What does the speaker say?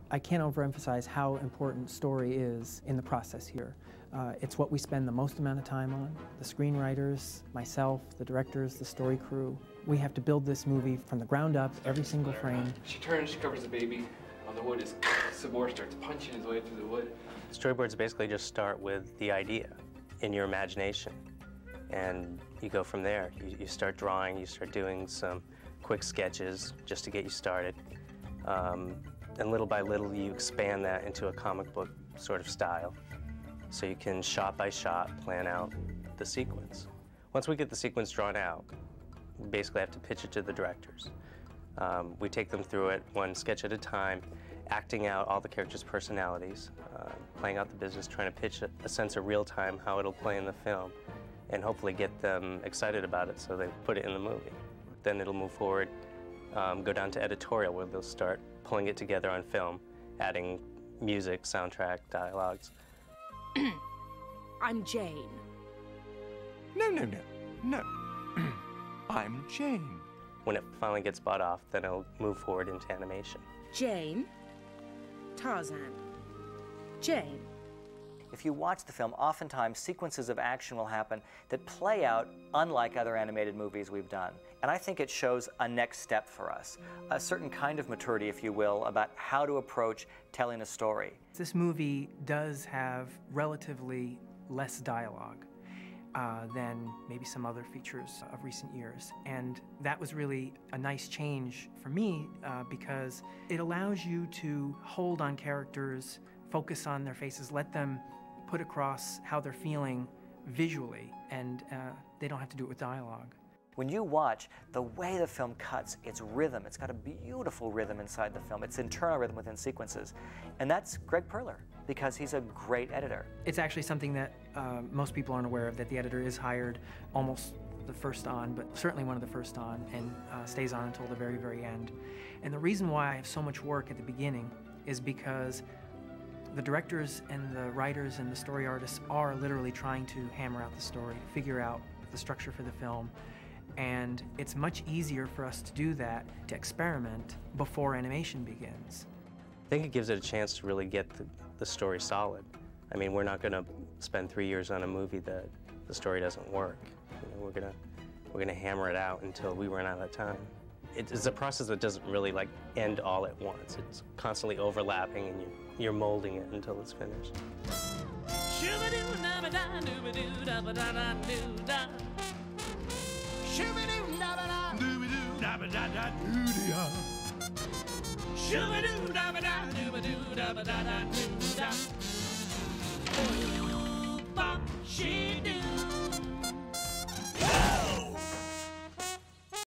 I can't overemphasize how important story is in the process here. It's what we spend the most amount of time on. The screenwriters, myself, the directors, the story crew. We have to build this movie from the ground up, every single frame. She turns, she covers the baby. On the wood is Sabor starts punching his way through the wood. Storyboards basically just start with the idea in your imagination. And you go from there. You start drawing, you start doing some quick sketches just to get you started. And little by little, you expand that into a comic book sort of style. So you can, shot by shot, plan out the sequence. Once we get the sequence drawn out, we basically have to pitch it to the directors. We take them through it one sketch at a time, acting out all the characters' personalities, playing out the business, trying to pitch a sense of real time, how it'll play in the film, and hopefully get them excited about it so they put it in the movie. Then it'll move forward, go down to editorial, where they'll start pulling it together on film, adding music, soundtrack, dialogues. I'm Jane. No. I'm Jane. When it finally gets bought off, then it'll move forward into animation. Jane. Tarzán. Jane. If you watch the film, oftentimes sequences of action will happen that play out unlike other animated movies we've done. And I think it shows a next step for us, a certain kind of maturity, if you will, about how to approach telling a story. This movie does have relatively less dialogue than maybe some other features of recent years. And that was really a nice change for me because it allows you to hold on characters, focus on their faces, let them put across how they're feeling visually, and they don't have to do it with dialogue. When you watch the way the film cuts, its rhythm, it's got a beautiful rhythm inside the film, its internal rhythm within sequences. And that's Greg Perler, because he's a great editor. It's actually something that most people aren't aware of, that the editor is hired almost the first on, but certainly one of the first on, and stays on until the very, very end. And the reason why I have so much work at the beginning is because the directors and the writers and the story artists are literally trying to hammer out the story, figure out the structure for the film. And it's much easier for us to do that, to experiment before animation begins. I think it gives it a chance to really get the story solid. I mean, we're not going to spend 3 years on a movie that the story doesn't work. You know, we're gonna hammer it out until we run out of time. It's a process that doesn't really end all at once. It's constantly overlapping, and you're molding it until it's finished. Shoo-ba-doo, da-ba-da, doo-ba-doo, da-ba-da-da-doo-da.